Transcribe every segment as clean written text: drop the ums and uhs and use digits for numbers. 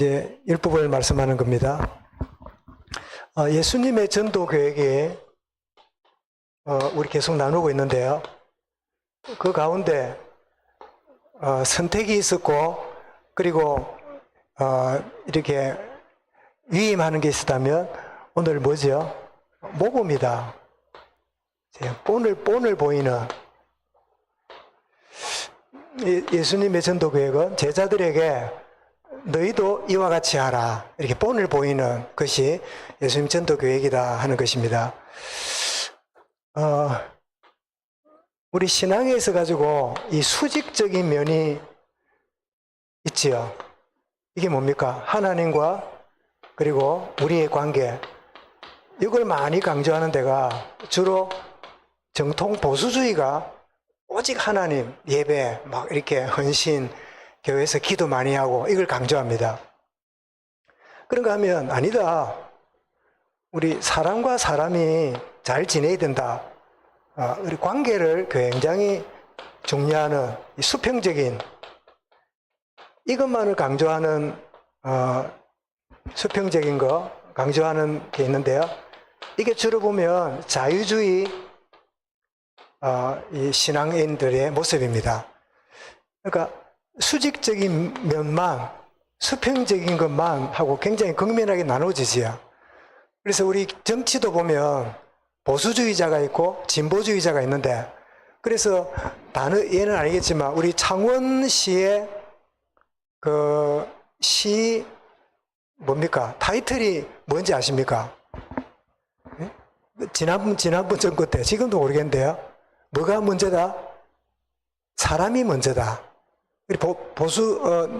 이제 율법을 말씀하는 겁니다. 예수님의 전도 계획이 우리 계속 나누고 있는데요. 그 가운데 선택이 있었고, 그리고 이렇게 위임하는 게 있었다면 오늘 뭐죠? 모범이다. 본을 보이는 예수님의 전도 계획은 제자들에게 너희도 이와 같이 하라, 이렇게 본을 보이는 것이 예수님 전도 계획이다 하는 것입니다. 우리 신앙에 있어 가지고 이 수직적인 면이 있지요. 이게 뭡니까? 하나님과 그리고 우리의 관계, 이걸 많이 강조하는 데가 주로 정통 보수주의가 오직 하나님, 예배, 막 이렇게 헌신, 교회에서 기도 많이 하고 이걸 강조합니다. 그런가 하면 아니다. 우리 사람과 사람이 잘 지내야 된다. 우리 관계를 굉장히 중요하는 이 수평적인 이것만을 강조하는 수평적인 거 강조하는 게 있는데요. 이게 주로 보면 자유주의 이 신앙인들의 모습입니다. 그러니까 수직적인 면만, 수평적인 것만 하고 굉장히 극명하게 나눠지지요. 그래서 우리 정치도 보면 보수주의자가 있고 진보주의자가 있는데, 그래서 얘는 아니겠지만 우리 창원시의 그 시 뭡니까? 타이틀이 뭔지 아십니까? 네? 지난번 정권 때, 지금도 모르겠는데요. 뭐가 문제다? 사람이 문제다.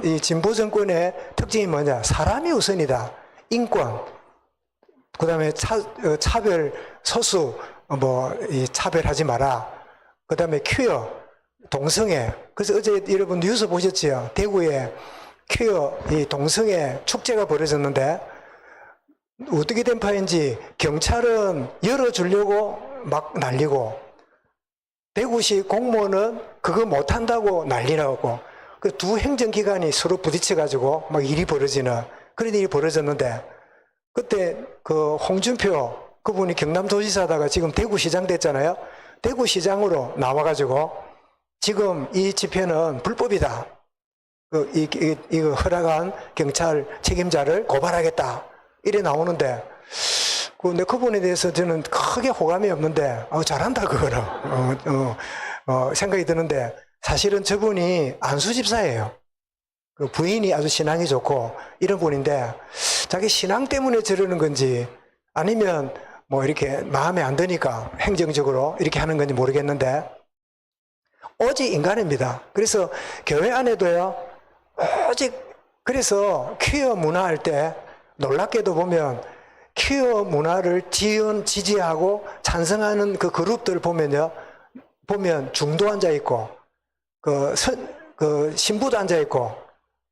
이 진보 정권의 특징이 뭐냐? 사람이 우선이다. 인권, 그 다음에 차별, 소수, 이 차별하지 마라. 그 다음에 퀴어, 동성애. 그래서 어제 여러분 뉴스 보셨지요? 대구에 퀴어, 이 동성애 축제가 벌어졌는데, 어떻게 된 파인지 경찰은 열어주려고 막 난리고, 대구시 공무원은 그거 못한다고 난리나고, 그 두 행정기관이 서로 부딪혀가지고 막 일이 벌어지는 그런 일이 벌어졌는데, 그때 그 홍준표 그분이 경남도지사다가 지금 대구시장 됐잖아요. 대구시장으로 나와가지고 지금 이 집회는 불법이다. 이거 허락한 경찰 책임자를 고발하겠다. 이래 나오는데, 근데 그분에 대해서 저는 크게 호감이 없는데, 잘한다, 그거는. 생각이 드는데, 사실은 저분이 안수집사예요. 그 부인이 아주 신앙이 좋고 이런 분인데, 자기 신앙 때문에 저러는 건지 아니면 뭐 이렇게 마음에 안 드니까 행정적으로 이렇게 하는 건지 모르겠는데, 오직 인간입니다. 그래서 교회 안에도요, 오직, 그래서 퀴어 문화 할 때 놀랍게도 보면 퀴어 문화를 지지하고 찬성하는 그 그룹들 보면요, 보면 중도 앉아 있고 그 신부도 앉아 있고,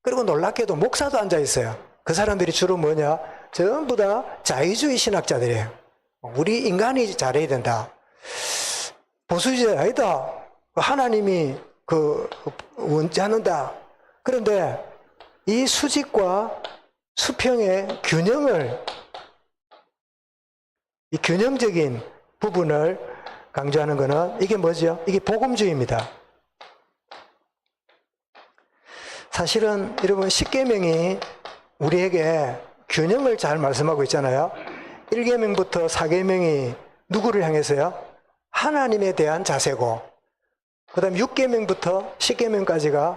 그리고 놀랍게도 목사도 앉아 있어요. 그 사람들이 주로 뭐냐? 전부 다 자유주의 신학자들이에요. 우리 인간이 잘해야 된다. 보수주의 아니다. 하나님이 원하는다. 그런데 이 수직과 수평의 균형을, 이 균형적인 부분을 강조하는 것은 이게 뭐죠? 이게 복음주의입니다. 사실은 여러분 십계명이 우리에게 균형을 잘 말씀하고 있잖아요. 1계명부터 4계명이 누구를 향해서요? 하나님에 대한 자세고, 그 다음 6계명부터 10계명까지가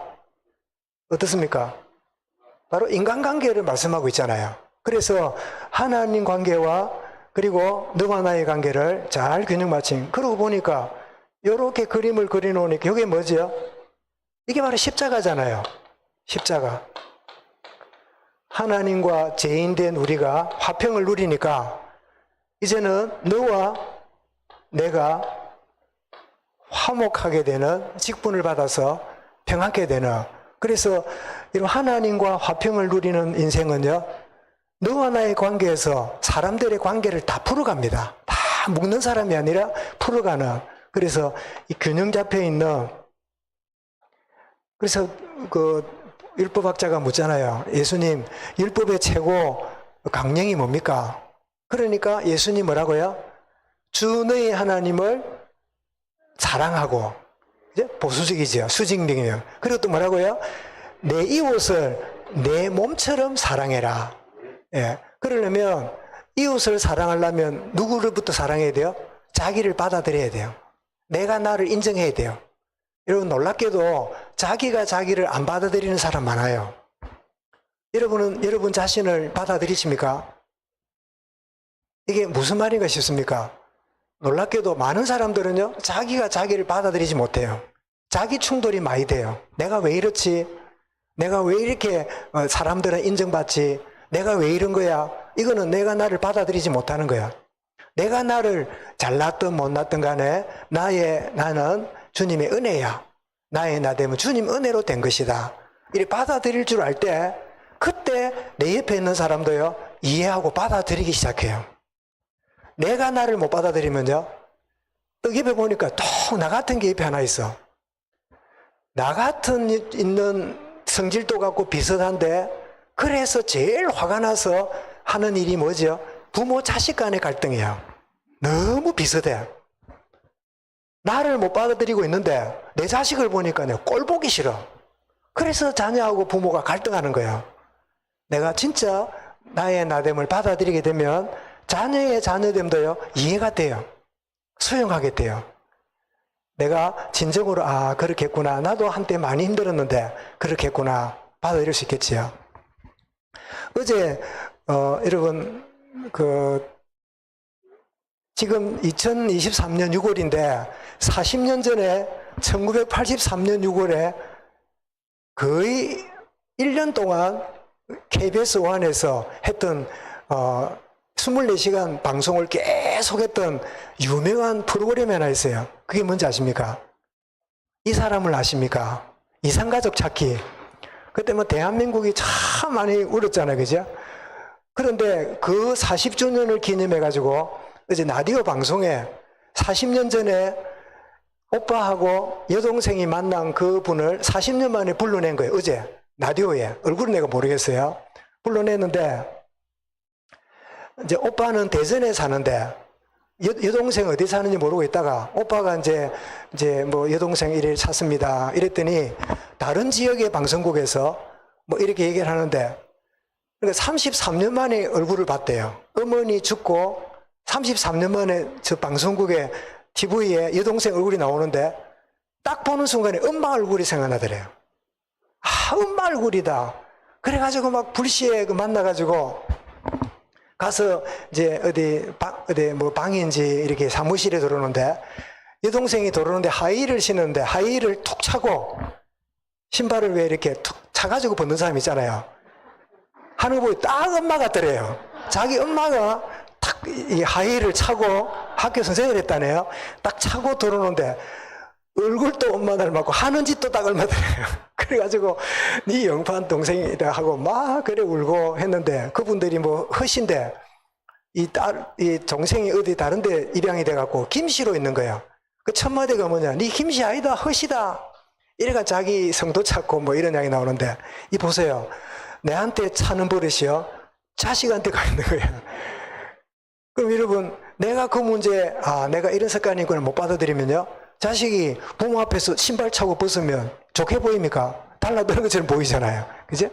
어떻습니까? 바로 인간관계를 말씀하고 있잖아요. 그래서 하나님 관계와 그리고 너와 나의 관계를 잘 균형 맞춘, 그러고 보니까 이렇게 그림을 그려놓으니까 이게 뭐죠? 이게 바로 십자가잖아요. 십자가. 하나님과 죄인된 우리가 화평을 누리니까 이제는 너와 내가 화목하게 되는, 직분을 받아서 평안하게 되는, 그래서 이런 하나님과 화평을 누리는 인생은요, 너와 나의 관계에서 사람들의 관계를 다 풀어갑니다. 다 묶는 사람이 아니라 풀어가는. 그래서 이 균형 잡혀 있는, 그래서 율법학자가 묻잖아요. 예수님, 율법의 최고 강령이 뭡니까? 그러니까 예수님 뭐라고요? 주 너희 하나님을 사랑하고, 이제 보수적이죠. 수직명령. 그리고 또 뭐라고요? 내 이웃을 내 몸처럼 사랑해라. 예. 그러려면 이웃을 사랑하려면 누구로부터 사랑해야 돼요? 자기를 받아들여야 돼요. 내가 나를 인정해야 돼요. 여러분 놀랍게도 자기가 자기를 안 받아들이는 사람 많아요. 여러분은 여러분 자신을 받아들이십니까? 이게 무슨 말인가 싶습니까? 놀랍게도 많은 사람들은요, 자기가 자기를 받아들이지 못해요. 자기 충돌이 많이 돼요. 내가 왜 이렇지? 내가 왜 이렇게 사람들은 인정받지? 내가 왜 이런 거야? 이거는 내가 나를 받아들이지 못하는 거야. 내가 나를 잘났든 못났든 간에 나는 주님의 은혜야. 나의 나됨은 주님 은혜로 된 것이다. 이렇게 받아들일 줄 알 때 그때 내 옆에 있는 사람도요 이해하고 받아들이기 시작해요. 내가 나를 못 받아들이면요 또 옆에 보니까 또 나 같은 게 옆에 하나 있어. 나 같은 있는 성질도 같고 비슷한데 그래서 제일 화가 나서 하는 일이 뭐죠? 부모 자식 간의 갈등이에요. 너무 비슷해. 나를 못 받아들이고 있는데 내 자식을 보니까 내가 꼴 보기 싫어. 그래서 자녀하고 부모가 갈등하는 거야. 내가 진짜 나의 나됨을 받아들이게 되면 자녀의 자녀됨도요 이해가 돼요. 수용하게 돼요. 내가 진정으로 그렇겠구나. 나도 한때 많이 힘들었는데 그렇겠구나. 받아들일 수 있겠지요. 어제 여러분 지금 2023년 6월인데 40년 전에 1983년 6월에 거의 1년 동안 KBS 1에서 했던 24시간 방송을 계속 했던 유명한 프로그램이 하나 있어요. 그게 뭔지 아십니까? 이 사람을 아십니까? 이상가족 찾기. 그때 뭐 대한민국이 참 많이 울었잖아요. 그죠? 그런데 그 40주년을 기념해가지고 어제 라디오 방송에 40년 전에 오빠하고 여동생이 만난 그 분을 40년 만에 불러낸 거예요. 어제 라디오에. 얼굴은 내가 모르겠어요. 불러냈는데 이제 오빠는 대전에 사는데 여동생 어디 사는지 모르고 있다가 오빠가 이제 뭐 여동생 이래 찾습니다. 이랬더니 다른 지역의 방송국에서 뭐 이렇게 얘기를 하는데 그러니까 33년 만에 얼굴을 봤대요. 어머니 죽고 33년 만에 저 방송국에 TV에 여동생 얼굴이 나오는데 딱 보는 순간에 엄마 얼굴이 생각나더래요. 엄마 얼굴이다. 그래가지고 막 불시에 만나가지고 가서 이제 어디 뭐 방인지 이렇게 사무실에 들어오는데 여동생이 들어오는데 하이힐을 신는데 하이힐을 툭 차고 신발을 왜 이렇게 툭 차가지고 벗는 사람 있잖아요. 하는 거 보니 딱 엄마 같더래요. 자기 엄마가 탁 이 하이힐을 차고 학교 선생님을 했다네요. 딱 차고 들어오는데 얼굴도 엄마 닮았고 하는 짓도 딱 얼마 더래요. 그래가지고 네 영판 동생이라 하고 막 그래 울고 했는데 그분들이 뭐 허신데 이 동생이 어디 다른데 입양이 돼갖고 김씨로 있는 거예요. 그 첫 마디가 뭐냐? 네 김씨 아니다 허시다. 이래가 자기 성도 찾고 뭐 이런 이야기 나오는데 이 보세요. 내한테 차는 버릇이요 자식한테 가 있는 거예요. 그럼 여러분 내가 그 문제 내가 이런 습관이 있구나 못 받아들이면요 자식이 부모 앞에서 신발 차고 벗으면 좋게 보입니까? 달라드는 것처럼 보이잖아요. 그죠?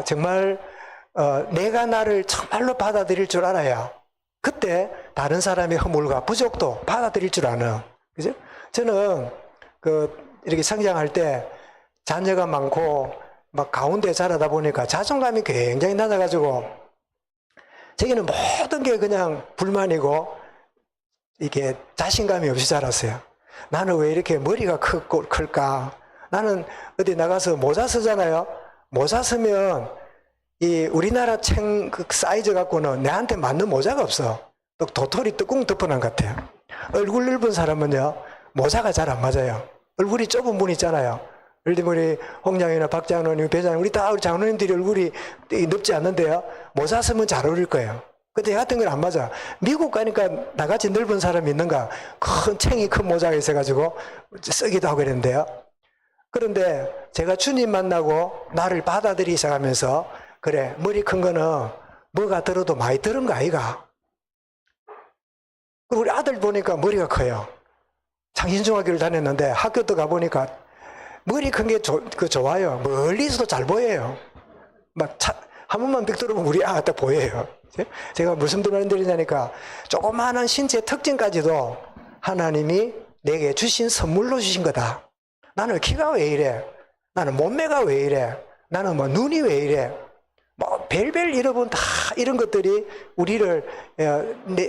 정말 내가 나를 정말로 받아들일 줄 알아야 그때 다른 사람의 허물과 부족도 받아들일 줄 아는. 그죠? 저는 이렇게 성장할 때 자녀가 많고 막 가운데 자라다 보니까 자존감이 굉장히 낮아가지고 저기는 모든 게 그냥 불만이고 이게 자신감이 없이 자랐어요. 나는 왜 이렇게 머리가 클까? 나는 어디 나가서 모자 쓰잖아요. 모자 쓰면 이 우리나라 책 그 사이즈 갖고는 내한테 맞는 모자가 없어. 또 도토리 뚜껑 덮어놓은 것 같아요. 얼굴 넓은 사람은요 모자가 잘 안 맞아요. 얼굴이 좁은 분 있잖아요. 예를 들면 우리 홍장이나 박장로님, 배장님 우리 다 우리 장로님들이 얼굴이 넓지 않는데요 모자 쓰면 잘 어울릴 거예요. 근데 같은 건 안 맞아. 미국 가니까 나같이 넓은 사람이 있는가 큰 챙이 큰 모자가 있어가지고 쓰기도 하고 그랬는데요 그런데 제가 주님 만나고 나를 받아들이기 시작하면서 그래, 머리 큰 거는 뭐가 들어도 많이 들은 거 아이가? 우리 아들 보니까 머리가 커요. 창신중학교를 다녔는데 학교도 가보니까 머리 큰 게 좋아요. 멀리서도 잘 보여요. 한 번만 빅 들어보면 우리 아가 보여요. 제가 무슨 말씀드리냐니까 조그마한 신체 특징까지도 하나님이 내게 주신 선물로 주신 거다. 나는 키가 왜 이래? 나는 몸매가 왜 이래? 나는 뭐 눈이 왜 이래? 뭐 별별 여러분 다 이런 것들이 우리를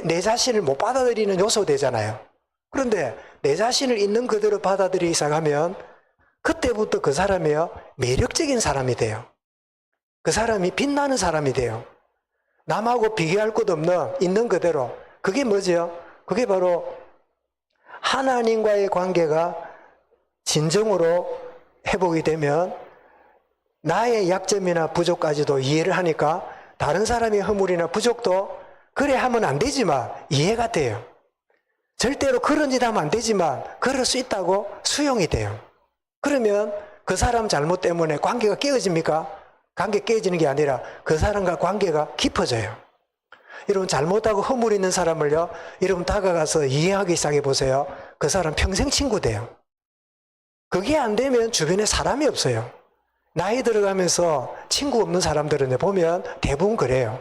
내 자신을 못 받아들이는 요소 되잖아요. 그런데 내 자신을 있는 그대로 받아들이기 시작하면 그때부터 그 사람이요 매력적인 사람이 돼요. 그 사람이 빛나는 사람이 돼요. 남하고 비교할 것 없는 있는 그대로. 그게 뭐죠? 그게 바로 하나님과의 관계가 진정으로 회복이 되면 나의 약점이나 부족까지도 이해를 하니까 다른 사람의 허물이나 부족도 그래 하면 안 되지만 이해가 돼요. 절대로 그런 짓 하면 안 되지만 그럴 수 있다고 수용이 돼요. 그러면 그 사람 잘못 때문에 관계가 깨어집니까? 관계 깨지는 게 아니라 그 사람과 관계가 깊어져요. 여러분 잘못하고 허물 있는 사람을요, 여러분 다가가서 이해하기 시작해 보세요. 그 사람 평생 친구 돼요. 그게 안 되면 주변에 사람이 없어요. 나이 들어가면서 친구 없는 사람들은 보면 대부분 그래요.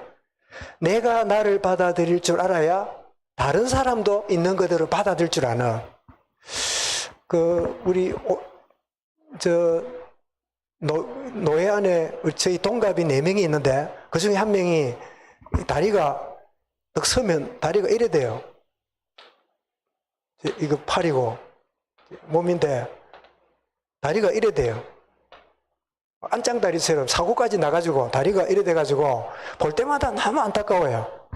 내가 나를 받아들일 줄 알아야 다른 사람도 있는 그대로 받아들일 줄 아는. 우리 노예 안에 저희 동갑이 4명이 있는데 그 중에 한 명이 다리가 딱 서면 다리가 이래 돼요. 이거 팔이고 몸인데 다리가 이래 돼요. 안짱다리처럼 사고까지 나가지고 다리가 이래 돼가지고 볼 때마다 너무 안타까워요.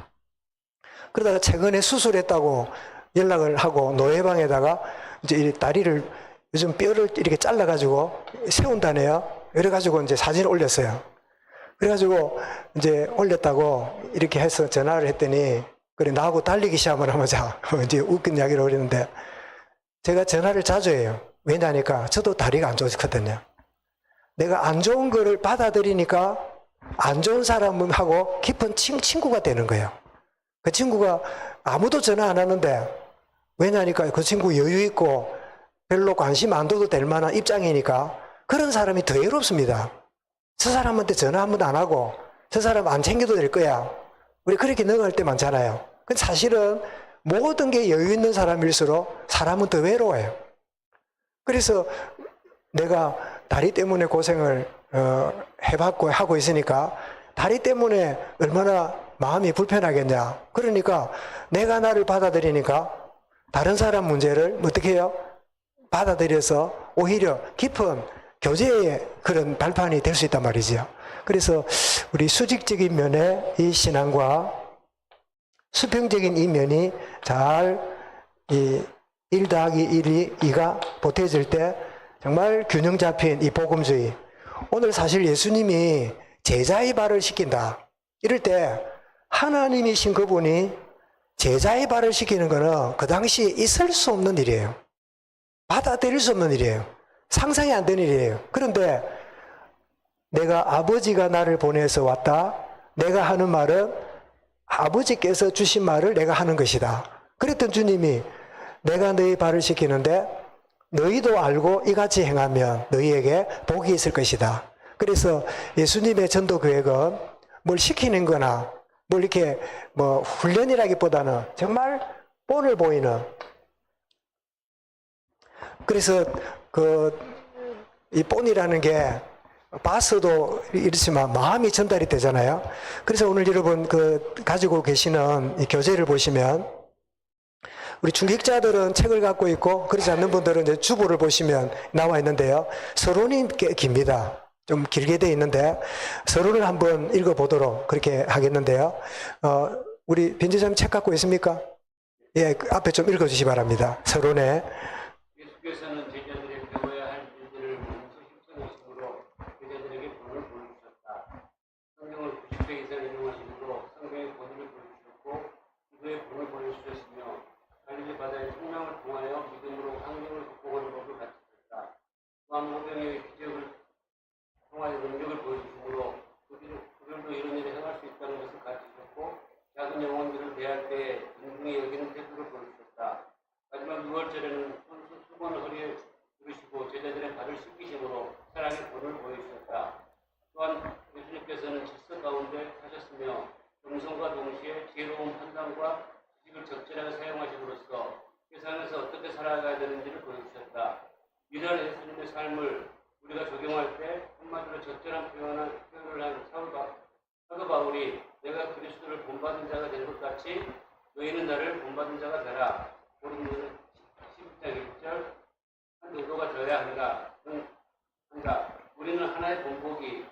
그러다가 최근에 수술했다고 연락을 하고 노예방에다가 이제 다리를 요즘 뼈를 이렇게 잘라가지고 세운다네요. 그래가지고 이제 사진을 올렸어요. 그래가지고 이제 올렸다고 이렇게 해서 전화를 했더니 그래 나하고 달리기 시합을 하자 이제 웃긴 이야기를 그랬는데 제가 전화를 자주 해요. 왜냐니까 저도 다리가 안 좋거든요. 내가 안 좋은 거를 받아들이니까 안 좋은 사람하고 깊은 친구가 되는 거예요. 그 친구가 아무도 전화 안 하는데 왜냐니까 그 친구 여유 있고 별로 관심 안 둬도 될 만한 입장이니까 그런 사람이 더 외롭습니다. 저 사람한테 전화 한 번도 안 하고 저 사람 안 챙겨도 될 거야. 우리 그렇게 능할 때 많잖아요. 근데 사실은 모든 게 여유 있는 사람일수록 사람은 더 외로워요. 그래서 내가 다리 때문에 고생을 해봤고 하고 있으니까 다리 때문에 얼마나 마음이 불편하겠냐. 그러니까 내가 나를 받아들이니까 다른 사람 문제를 어떻게 해요? 받아들여서 오히려 깊은 교제의 그런 발판이 될 수 있단 말이죠. 그래서 우리 수직적인 면의 이 신앙과 수평적인 이 면이 잘 1 더하기 1이 2가 보태질 때 정말 균형 잡힌 이 복음주의. 오늘 사실 예수님이 제자의 발을 씻긴다. 이럴 때 하나님이신 그분이 제자의 발을 씻기는 거는 그 당시에 있을 수 없는 일이에요. 받아들일 수 없는 일이에요. 상상이 안 되는 일이에요. 그런데 내가 아버지가 나를 보내서 왔다. 내가 하는 말은 아버지께서 주신 말을 내가 하는 것이다. 그랬던 주님이 내가 너희 발을 씻기는데 너희도 알고 이같이 행하면 너희에게 복이 있을 것이다. 그래서 예수님의 전도 계획은 뭘 시키는 거나 뭘 이렇게 뭐 훈련이라기보다는 정말 본을 보이는. 그래서 이 본이라는 게 봐서도 이렇지만 마음이 전달이 되잖아요. 그래서 오늘 여러분 가지고 계시는 이 교재를 보시면 우리 중직자들은 책을 갖고 있고 그렇지 않는 분들은 이제 주보를 보시면 나와 있는데요. 서론이 꽤 깁니다. 좀 길게 돼 있는데 서론을 한번 읽어보도록 그렇게 하겠는데요. 우리 변지사님 책 갖고 있습니까? 예, 그 앞에 좀 읽어주시기 바랍니다. 서론에. 예수께서는 제자들이 배워야 할 일들을 몸소 실천하심으로 제자들에게 본을 보여주셨다. 성경을 90회 이상 인용하심으로 성경의 본을 보여주셨고 기도의 본을 보여주셨으며 갈릴리 바다의 풍랑을 통하여 믿음으로 환경을 극복하는 법을 가르치셨다. 또한 모병의 가운데 사셨으며 겸손과 동시에 지혜로운 판단과 지식을 적절하게 사용하심으로써 세상에서 어떻게 살아가야 되는지를 보여주셨다. 이러한 예수님의 삶을 우리가 적용할 때 한마디로 적절한 표현을 한 사도 바울이 내가 그리스도를 본받은 자가 된 것 같이 너희는 나를 본받은 자가 되라. 고린도서 11장 1절 한 의도가 되어야 한다. 우리는 하나의 본보기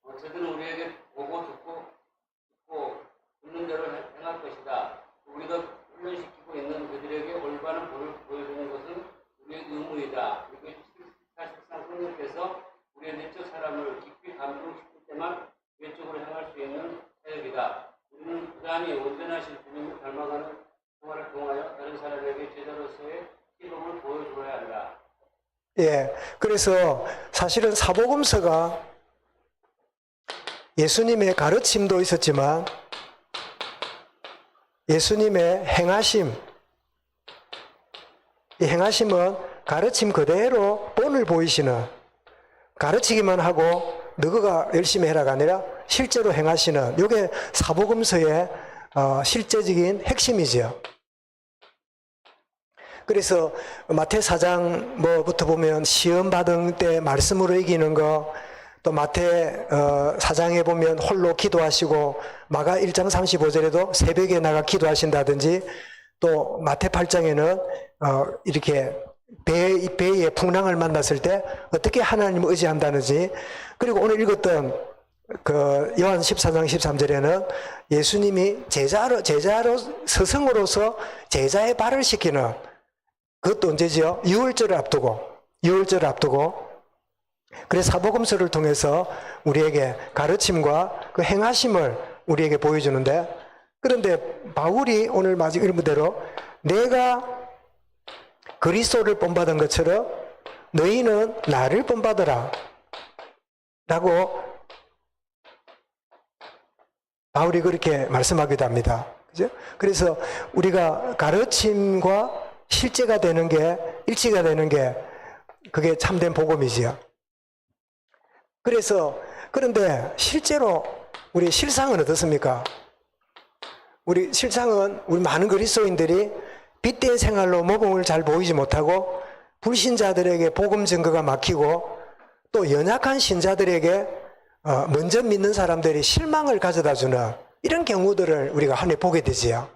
어쨌든 우리에게 보고 듣고 듣는 대로 행할 것이다. 우리가 훈련시키고 있는 그들에게 올바른 볼을 보여주는 것은 우리의 의무이다. 이게 사실상 성령께서 우리의 내적 사람을 깊이 감추고 싶을 때만 외적으로 향할 수 있는 사역이다. 우리는 부단히 온전하신 주님을 닮아가는 생활을 통하여 다른 사람에게 제자로서의 시범을 보여주어야 한다. 예, 그래서 사실은 사복음서가 예수님의 가르침도 있었지만 예수님의 행하심, 이 행하심은 가르침 그대로 본을 보이시는, 가르치기만 하고 너가 열심히 해라가 아니라 실제로 행하시는, 이게 사복음서의 실제적인 핵심이죠. 그래서 마태 4장 뭐부터 보면 시험 받은 때 말씀으로 이기는 거, 또 마태 4장에 보면 홀로 기도하시고 마가 1장 35절에도 새벽에 나가 기도하신다든지, 또 마태 8장에는 이렇게 배의 풍랑을 만났을 때 어떻게 하나님을 의지한다든지, 그리고 오늘 읽었던 그 요한 14장 13절에는 예수님이 제자로 스승으로서 제자의 발을 씻기는, 그것도 언제지요? 유월절을 앞두고 그래서 사복음서를 통해서 우리에게 가르침과 그 행하심을 우리에게 보여주는데, 그런데 바울이 오늘 마지막 일부대로 내가 그리스도를 본받은 것처럼 너희는 나를 본받으라 라고 바울이 그렇게 말씀하기도 합니다. 그죠? 그래서 우리가 가르침과 실제가 되는 게, 일치가 되는 게 그게 참된 복음이지요. 그런데 실제로 우리 실상은 어떻습니까? 우리 실상은 우리 많은 그리스도인들이 빗대의 생활로 모범을 잘 보이지 못하고 불신자들에게 복음 증거가 막히고 또 연약한 신자들에게 먼저 믿는 사람들이 실망을 가져다 주는 이런 경우들을 우리가 한해 보게 되지요.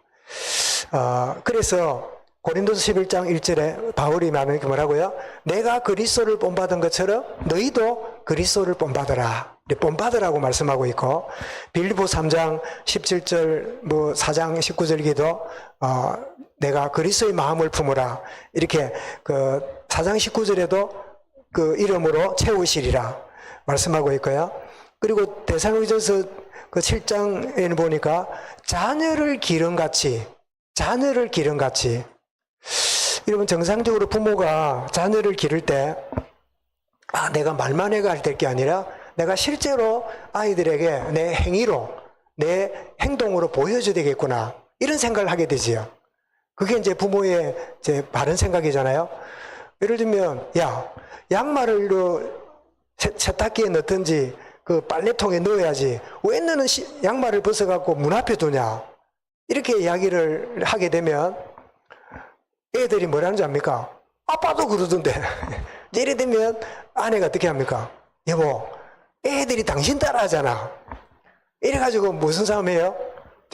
그래서 고린도서 11장 1절에 바울이 말하는 게 뭐라고요? 내가 그리스도를 본받은 것처럼 너희도 그리스도를 본받으라. 본받으라고 말씀하고 있고, 빌립보 3장 17절, 4장 19절 기도, 내가 그리스도의 마음을 품으라. 이렇게 그 4장 19절에도 그 이름으로 채우시리라 말씀하고 있고요. 그리고 데살로니가서 그 7장에는 보니까 자녀를 기름같이, 여러분 정상적으로 부모가 자녀를 기를 때 내가 말만 해가 될 게 아니라 내가 실제로 아이들에게 내 행위로, 내 행동으로 보여줘야 되겠구나, 이런 생각을 하게 되지요. 그게 이제 부모의 이제 바른 생각이잖아요. 예를 들면 양말을 세탁기에 넣든지 그 빨래통에 넣어야지 왜 너는 양말을 벗어갖고 문 앞에 두냐, 이렇게 이야기를 하게 되면 애들이 뭐라는 줄 압니까? 아빠도 그러던데. 예를 들면 아내가 어떻게 합니까? 여보, 애들이 당신 따라 하잖아. 이래가지고 무슨 싸움이에요?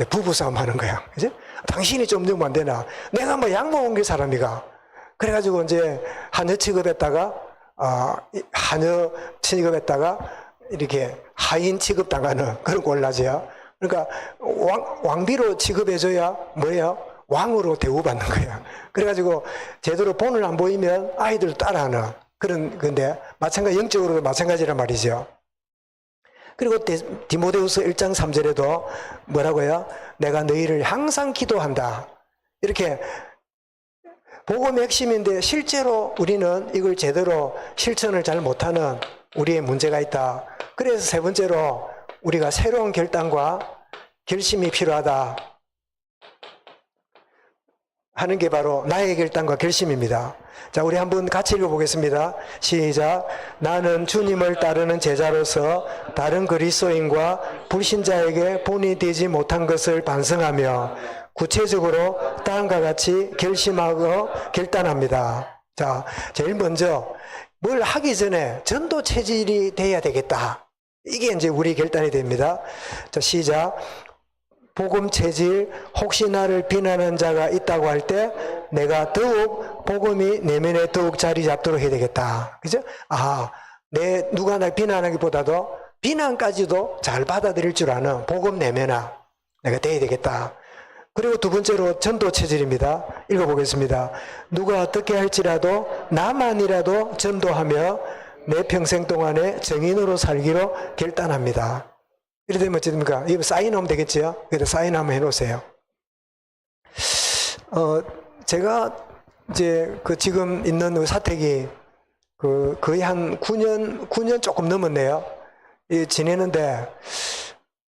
부부싸움 하는 거야. 그죠? 당신이 좀 넣으면 안 되나? 내가 뭐 양모 옮길 사람이가. 그래가지고 이제 하녀 취급했다가, 이렇게 하인 취급당하는 그런 꼴라지요. 그러니까 왕비로 취급해줘야 뭐예요? 왕으로 대우받는 거야. 그래가지고 제대로 본을 안 보이면 아이들 따라하는 그런 건데, 영적으로도 마찬가지란 말이죠. 그리고 디모데후서 1장 3절에도 뭐라고요? 내가 너희를 항상 기도한다. 이렇게 복음의 핵심인데 실제로 우리는 이걸 제대로 실천을 잘 못하는 우리의 문제가 있다. 그래서 세 번째로 우리가 새로운 결단과 결심이 필요하다 하는 게 바로 나의 결단과 결심입니다. 자, 우리 한번 같이 읽어보겠습니다. 시작. 나는 주님을 따르는 제자로서 다른 그리스도인과 불신자에게 본이 되지 못한 것을 반성하며 구체적으로 다음과 같이 결심하고 결단합니다. 자, 제일 먼저 뭘 하기 전에 전도 체질이 돼야 되겠다. 이게 이제 우리 결단이 됩니다. 자, 시작. 복음 체질, 혹시 나를 비난하는 자가 있다고 할 때 내가 더욱 복음이 내면에 더욱 자리 잡도록 해야 되겠다. 그죠? 누가 날 비난하기보다도 비난까지도 잘 받아들일 줄 아는 복음 내면아 내가 돼야 되겠다. 그리고 두 번째로 전도 체질입니다. 읽어보겠습니다. 누가 어떻게 할지라도 나만이라도 전도하며 내 평생 동안에 정인으로 살기로 결단합니다. 이래 되면 어떻습니까? 이거 사인하면 되겠지요? 그래서 사인 한번 해놓으세요. 제가 이제 지금 있는 사택이 거의 한 9년 조금 넘었네요. 지내는데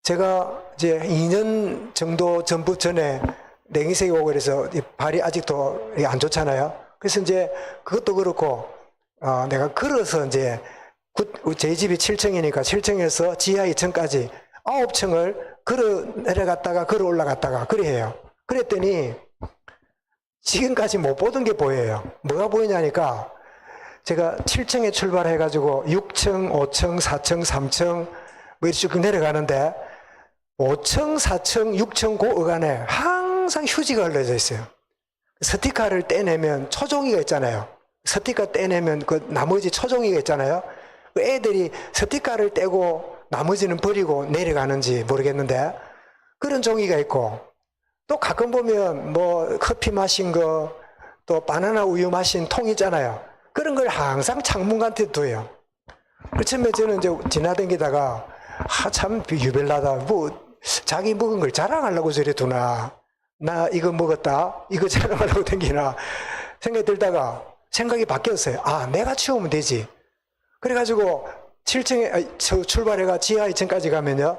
제가 이제 2년 정도 전에 냉이색이 오고 그래서 발이 아직도 안 좋잖아요. 그래서 이제 그것도 그렇고, 내가 걸어서 이제 제 집이 7층이니까 7층에서 지하 2층까지 9층을 걸어 내려갔다가 걸어 올라갔다가 그래 해요. 그랬더니 지금까지 못 보던 게 보여요. 뭐가 보이냐니까 제가 7층에 출발해가지고 6층, 5층, 4층, 3층 뭐 이렇게 쭉 내려가는데 5층, 4층, 6층 그 어간에 항상 휴지가 흘러져 있어요. 스티커를 떼내면 초종이가 있잖아요. 스티커 떼내면 그 나머지 초종이가 있잖아요. 그 애들이 스티커를 떼고 나머지는 버리고 내려가는지 모르겠는데 그런 종이가 있고, 또 가끔 보면 뭐 커피 마신 거, 또 바나나 우유 마신 통 있잖아요. 그런 걸 항상 창문간에 둬요. 처음에 저는 이제 지나다니다가 참 유별나다. 뭐 자기 먹은 걸 자랑하려고 저래 두나, 나 이거 먹었다 이거 자랑하려고 댕기나 생각이 들다가 생각이 바뀌었어요. 내가 치우면 되지. 그래가지고 7층에 출발해가 지하 2층까지 가면요,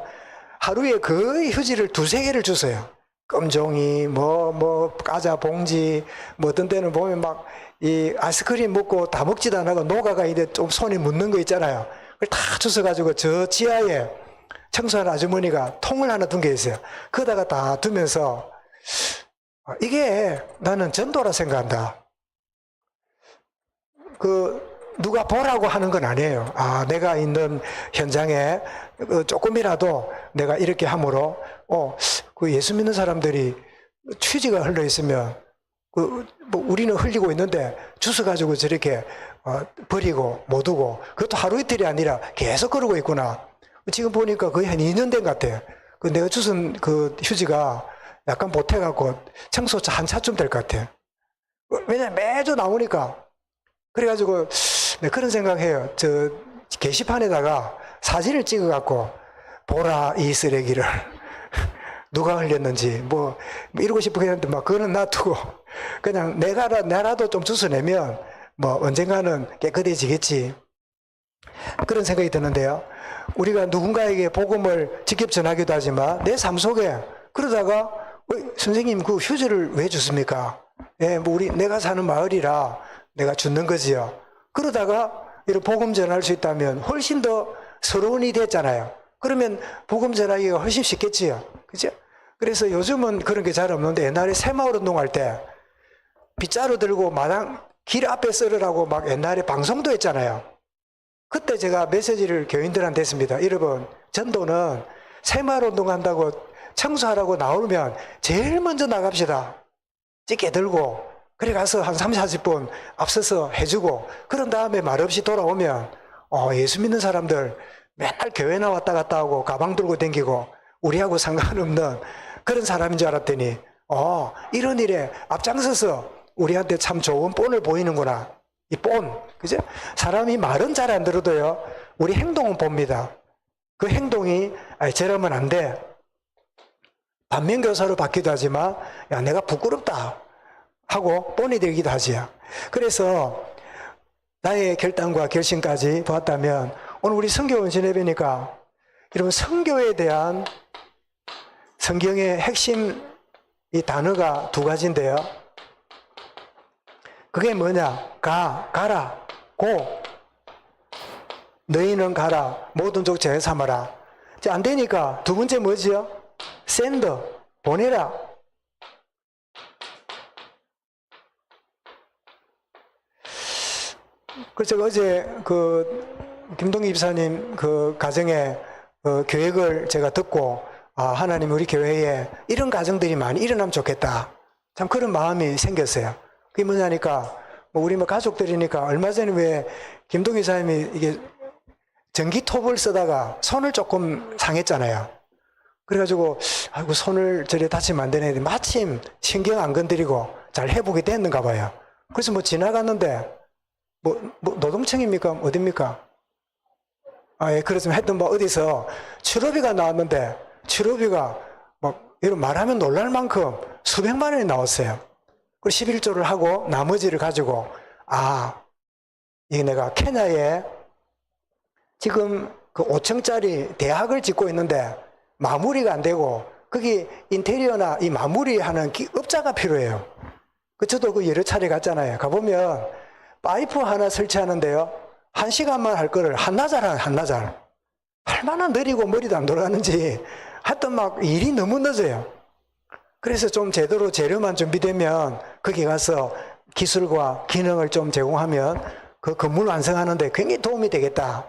하루에 거의 휴지를 2-3개를 주세요. 껌종이, 과자 봉지, 어떤 때는 보면 막 이 아이스크림 먹고 다 먹지도 안 하고 녹아가 이제 좀 손에 묻는 거 있잖아요. 그걸 다 주워가지고 저 지하에 청소하는 아주머니가 통을 하나 둔 게 있어요. 거기다가 다 두면서 이게 나는 전도라 생각한다. 누가 보라고 하는 건 아니에요. 내가 있는 현장에 조금이라도 내가 이렇게 함으로, 예수 믿는 사람들이 휴지가 흘러 있으면, 우리는 흘리고 있는데, 주워가지고 저렇게, 버리고, 못 두고, 그것도 하루 이틀이 아니라 계속 그러고 있구나. 지금 보니까 거의 한 2년 된 것 같아요. 내가 주운 휴지가 약간 보태갖고 청소차 한 차쯤 될 것 같아요. 왜냐면 매주 나오니까. 그래가지고, 네, 그런 생각해요. 저 게시판에다가 사진을 찍어갖고 보라 이 쓰레기를 누가 흘렸는지 뭐 이러고 싶어 했는데 막 그거는 놔두고 그냥 내라도 좀 주워내면 뭐 언젠가는 깨끗해지겠지. 그런 생각이 드는데요. 우리가 누군가에게 복음을 직접 전하기도 하지만 내 삶 속에 그러다가 선생님 그 휴지를 왜 줬습니까? 내가 사는 마을이라 내가 주는 거지요. 그러다가 이런 복음 전할 수 있다면 훨씬 더 서러운 일이 됐잖아요. 그러면 복음 전하기가 훨씬 쉽겠지요. 그죠? 그래서 요즘은 그런 게 잘 없는데 옛날에 새마을 운동할 때 빗자루 들고 마당 길 앞에 썰으라고 막 옛날에 방송도 했잖아요. 그때 제가 메시지를 교인들한테 했습니다. 여러분, 전도는 새마을 운동한다고 청소하라고 나오면 제일 먼저 나갑시다. 찌개 들고 그래 가서 한 30-40분 앞서서 해주고 그런 다음에 말없이 돌아오면 예수 믿는 사람들 맨날 교회 나왔다 갔다 하고 가방 들고 다니고 우리하고 상관없는 그런 사람인 줄 알았더니 이런 일에 앞장서서 우리한테 참 좋은 본을 보이는구나. 이 본, 그죠? 사람이 말은 잘 안 들어도요 우리 행동은 봅니다. 그 행동이 저러면 안 돼. 반면교사로 받기도 하지만 내가 부끄럽다 하고 본이 되기도 하지요. 그래서 나의 결단과 결심까지 보았다면 오늘 우리 성경을 지내보니까 여러분 성교에 대한 성경의 핵심 이 단어가 2가지인데요. 그게 뭐냐? 가라, 고. 너희는 가라, 모든 족 제외 삼아라. 이제 안 되니까 두 번째 뭐지요? 샌더, 보내라. 그래서 제가 어제 김동기 집사님 가정에 계획을 제가 듣고, 하나님 우리 교회에 이런 가정들이 많이 일어나면 좋겠다. 참 그런 마음이 생겼어요. 그게 뭐냐니까, 우리 가족들이니까 얼마 전에 왜 김동기 집사님이 이게 전기톱을 쓰다가 손을 조금 상했잖아요. 그래가지고, 아이고, 손을 저래 다치면 안 되네. 마침 신경 안 건드리고 잘 회복이 됐는가 봐요. 그래서 지나갔는데, 노동청입니까? 어딥니까? 예, 그렇지만 하여튼 어디서 치료비가 나왔는데, 치료비가 이런 말하면 놀랄 만큼 수백만 원이 나왔어요. 그리고 11조를 하고 나머지를 가지고, 이게 내가 케냐에 지금 5층짜리 대학을 짓고 있는데 마무리가 안 되고, 거기 인테리어나 이 마무리하는 업자가 필요해요. 저도 여러 차례 갔잖아요. 가보면 파이프 하나 설치하는데요, 1시간만 할 거를 한나절. 얼마나 느리고 머리도 안 돌아가는지 하여튼 일이 너무 늦어요. 그래서 좀 제대로 재료만 준비되면 거기 가서 기술과 기능을 좀 제공하면 그 건물 완성하는데 굉장히 도움이 되겠다.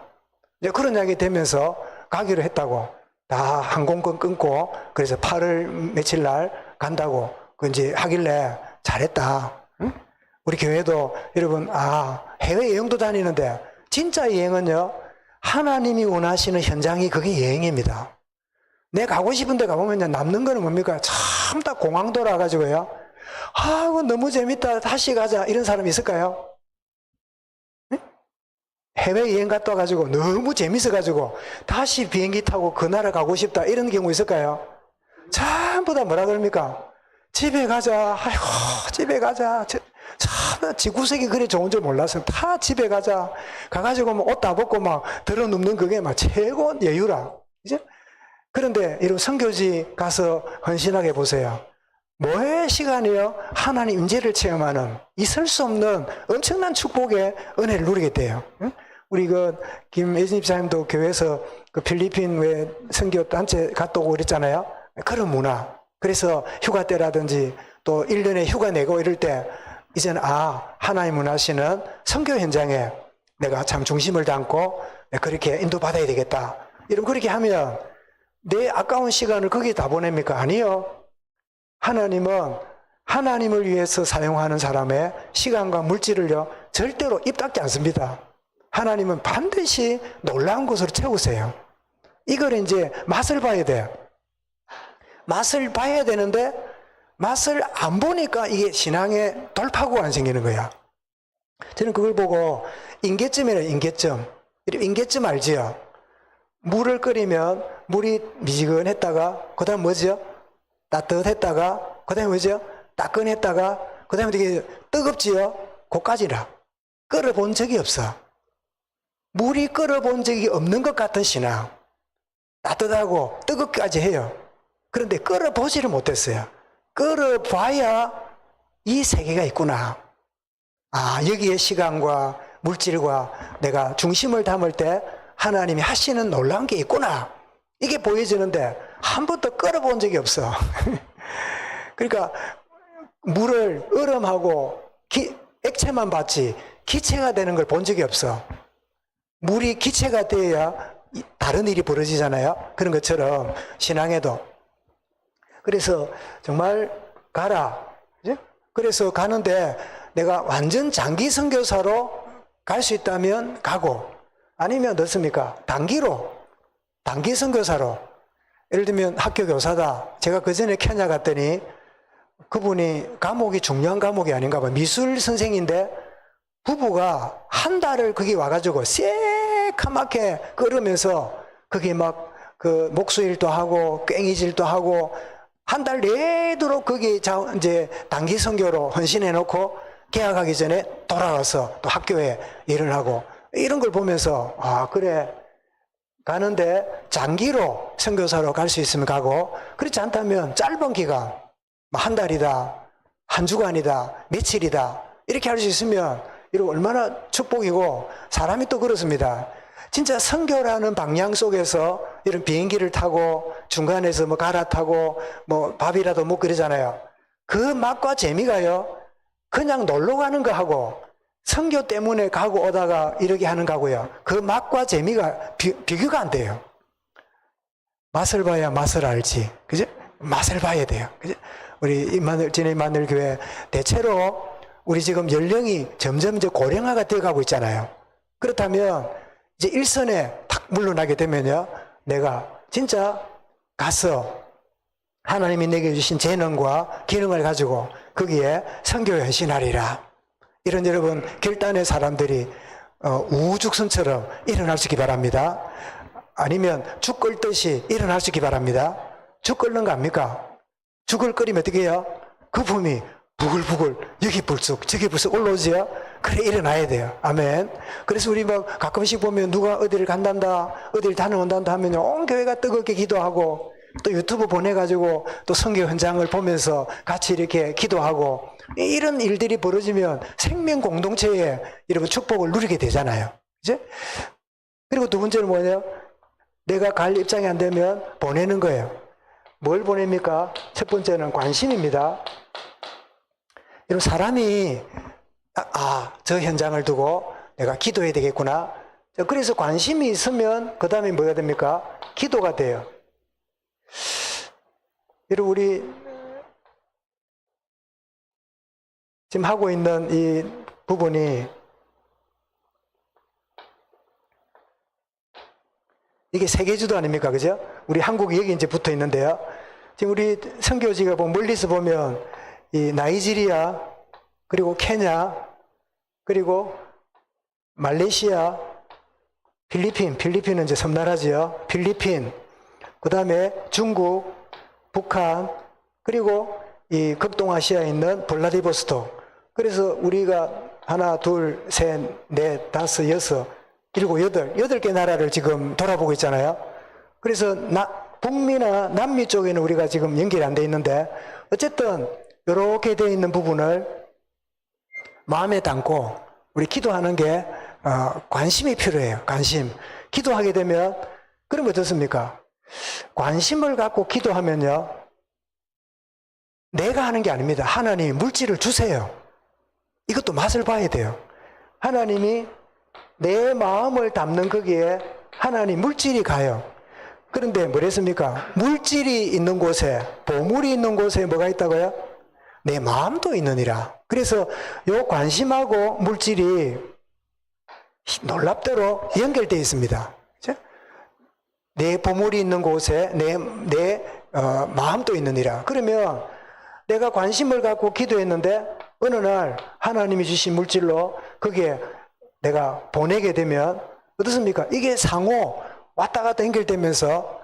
이제 그런 이야기 되면서 가기로 했다고. 다 항공권 끊고, 그래서 8월 며칠 날 간다고 이제 하길래 잘했다. 응? 우리 교회도 여러분, 해외 여행도 다니는데 진짜 여행은요, 하나님이 원하시는 현장이 그게 여행입니다. 내가 가고 싶은 데 가보면 남는 거는 뭡니까? 참 다 공항 돌아가지고요. 이거 너무 재밌다, 다시 가자, 이런 사람 있을까요? 네? 해외여행 갔다 와가지고 너무 재밌어가지고 다시 비행기 타고 그 나라 가고 싶다, 이런 경우 있을까요? 전부 다 뭐라 그럽니까? 집에 가자. 아이고, 집에 가자. 참 지구색이 그리 좋은 줄 몰랐어요. 다 집에 가자. 가가지고 옷 다 벗고 들어 눕는 그게 최고 여유라. 이제? 그런데 이런 선교지 가서 헌신하게 보세요. 뭐의 시간이요? 하나님 임재를 체험하는 있을 수 없는 엄청난 축복의 은혜를 누리게 돼요. 우리 김혜진 집사님도 교회에서 필리핀 왜 선교 단체 갔다 오고 그랬잖아요. 그런 문화. 그래서 휴가 때라든지 또 1년에 휴가 내고 이럴 때 이제는 하나님 원하시는 선교 현장에 내가 참 중심을 담고 그렇게 인도받아야 되겠다. 이런 그렇게 하면 내 아까운 시간을 거기에 다 보냅니까? 아니요. 하나님은 하나님을 위해서 사용하는 사람의 시간과 물질을요, 절대로 입 닫지 않습니다. 하나님은 반드시 놀라운 것으로 채우세요. 이걸 이제 맛을 봐야 돼요. 맛을 봐야 되는데 맛을 안 보니까 이게 신앙의 돌파구가 안 생기는 거야. 저는 그걸 보고 인계점이래요. 인계점 알지요? 물을 끓이면 물이 미지근했다가 그 다음 뭐죠? 따뜻했다가 그 다음에 뭐죠? 따끈했다가 그 다음에 되게 뜨겁지요? 그까지라. 끓여본 적이 없어. 물이 끓여본 적이 없는 것 같은 신앙. 따뜻하고 뜨겁기까지 해요. 그런데 끓여보지를 못했어요. 끓여봐야 이 세계가 있구나. 여기에 시간과 물질과 내가 중심을 담을 때 하나님이 하시는 놀라운 게 있구나. 이게 보여지는데 한 번도 끓여본 적이 없어. 그러니까 물을 얼음하고 액체만 봤지 기체가 되는 걸 본 적이 없어. 물이 기체가 되어야 다른 일이 벌어지잖아요. 그런 것처럼 신앙에도. 그래서 정말 가라. 그래서 가는데 내가 완전 장기 선교사로 갈 수 있다면 가고, 아니면 어떻습니까? 단기 선교사로. 예를 들면 학교 교사다. 제가 그 전에 케냐 갔더니 그분이 과목이 중요한 과목이 아닌가 봐요. 미술 선생인데 부부가 한 달을 거기 와가지고 새카맣게 끓으면서 거기 목수일도 하고 꽹이질도 하고 한 달 내도록 거기 이제 단기 선교로 헌신해 놓고 개학하기 전에 돌아와서 또 학교에 일을 하고, 이런 걸 보면서 그래, 가는데 장기로 선교사로 갈 수 있으면 가고, 그렇지 않다면 짧은 기간, 한 달이다, 한 주간이다, 며칠이다, 이렇게 할 수 있으면 이거 얼마나 축복이고, 사람이 또 그렇습니다. 진짜 선교라는 방향 속에서 이런 비행기를 타고 중간에서 뭐 갈아타고 뭐 밥이라도 먹고 그러잖아요. 그 맛과 재미가요, 그냥 놀러 가는 거하고 선교 때문에 가고 오다가 이렇게 하는 거고요, 그 맛과 재미가 비교가 안 돼요. 맛을 봐야 맛을 알지. 그죠? 맛을 봐야 돼요. 그죠? 우리 진해 만들교회 대체로 우리 지금 연령이 점점 이제 고령화가 되어 가고 있잖아요. 그렇다면 이제 일선에 탁 물러나게 되면요, 내가 진짜 가서 하나님이 내게 주신 재능과 기능을 가지고 거기에 선교에 헌신하리라. 이런 여러분 결단의 사람들이 우후죽순처럼 일어날 수 있기 바랍니다. 아니면 죽 끓듯이 일어날 수 있기 바랍니다. 죽 끓는 거 압니까? 죽을 끓이면 어떻게 해요? 그 품이 부글부글 여기 불쑥 저기 불쑥 올라오지요? 그래 일어나야 돼요. 아멘. 그래서 우리 뭐 가끔씩 보면 누가 어디를 간단다, 어디를 다녀온단다 하면 온 교회가 뜨겁게 기도하고, 또 유튜브 보내가지고 또 선교 현장을 보면서 같이 이렇게 기도하고, 이런 일들이 벌어지면 생명 공동체에 여러분 축복을 누리게 되잖아요. 이제 그리고 두 번째는 뭐예요? 내가 갈 입장이 안 되면 보내는 거예요. 뭘 보냅니까? 첫 번째는 관심입니다. 여러분 사람이 저 현장을 두고 내가 기도해야 되겠구나. 그래서 관심이 있으면 그 다음에 뭐가 됩니까? 기도가 돼요. 여러분 우리 지금 하고 있는 이 부분이 이게 세계주도 아닙니까? 그죠? 우리 한국이 여기 이제 붙어 있는데요. 지금 우리 선교지가 멀리서 보면 이 나이지리아, 그리고 케냐, 그리고 말레이시아, 필리핀은 이제 섬나라지요. 필리핀, 그 다음에 중국, 북한, 그리고 이 극동아시아에 있는 블라디보스토크. 그래서 우리가 하나, 둘, 셋, 넷, 다섯, 여섯, 일곱, 여덟 개 나라를 지금 돌아보고 있잖아요. 그래서 북미나 남미 쪽에는 우리가 지금 연결이 안 돼 있는데, 어쨌든 이렇게 돼 있는 부분을 마음에 담고 우리 기도하는 게 관심이 필요해요. 관심. 기도하게 되면 그런 거 어떻습니까? 관심을 갖고 기도하면요, 내가 하는 게 아닙니다. 하나님이 물질을 주세요. 이것도 맛을 봐야 돼요. 하나님이 내 마음을 담는 거기에 하나님 물질이 가요. 그런데 뭐랬습니까? 물질이 있는 곳에, 보물이 있는 곳에 뭐가 있다고요? 내 마음도 있느니라. 그래서 요 관심하고 물질이 놀랍도록 연결되어 있습니다. 그렇죠? 내 보물이 있는 곳에 내 마음도 있느니라. 그러면 내가 관심을 갖고 기도했는데 어느 날 하나님이 주신 물질로 거기에 내가 보내게 되면 어떻습니까? 이게 상호 왔다 갔다 연결되면서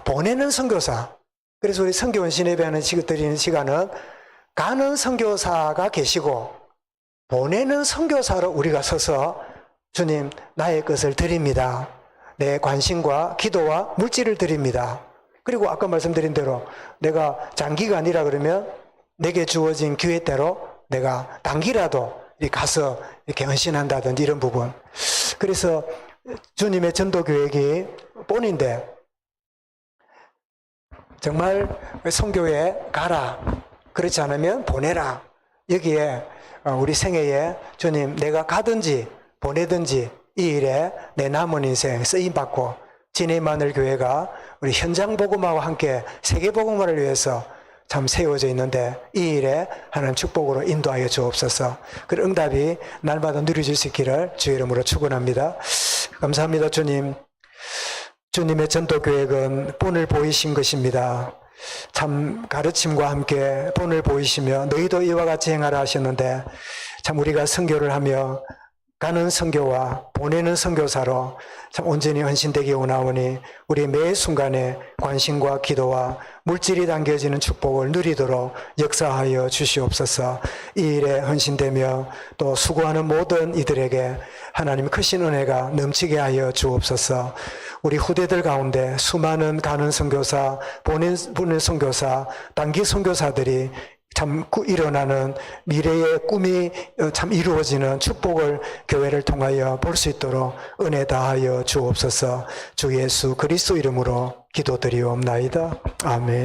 보내는 선교사. 그래서 우리 선교원 신예배하는 드리는 시간은 가는 선교사가 계시고 보내는 선교사로 우리가 서서 주님 나의 것을 드립니다. 내 관심과 기도와 물질을 드립니다. 그리고 아까 말씀드린 대로 내가 장기간이라 그러면 내게 주어진 기회대로 내가 단기라도 가서 이렇게 헌신한다든지 이런 부분. 그래서 주님의 전도 계획이 본인데 정말 선교에 가라. 그렇지 않으면 보내라. 여기에 우리 생애에 주님 내가 가든지 보내든지 이 일에 내 남은 인생 쓰임받고 진해마늘 교회가 우리 현장 복음화와 함께 세계 복음화를 위해서 참 세워져 있는데 이 일에 하나님 축복으로 인도하여 주옵소서. 그 응답이 날마다 누려질 수 있기를 주의 이름으로 축원합니다. 감사합니다. 주님. 주님의 전도 계획은 본을 보이신 것입니다. 참 가르침과 함께 본을 보이시며 너희도 이와 같이 행하라 하셨는데 참 우리가 선교를 하며 가는 선교와 보내는 선교사로 참 온전히 헌신되기 원하오니 우리 매 순간에 관심과 기도와 물질이 담겨지는 축복을 누리도록 역사하여 주시옵소서. 이 일에 헌신되며 또 수고하는 모든 이들에게 하나님 크신 은혜가 넘치게 하여 주옵소서. 우리 후대들 가운데 수많은 가는 선교사, 보낸 선교사, 단기 선교사들이 참 일어나는 미래의 꿈이 참 이루어지는 축복을 교회를 통하여 볼 수 있도록 은혜 다하여 주옵소서. 주 예수 그리스도 이름으로 기도드리옵나이다. 아멘.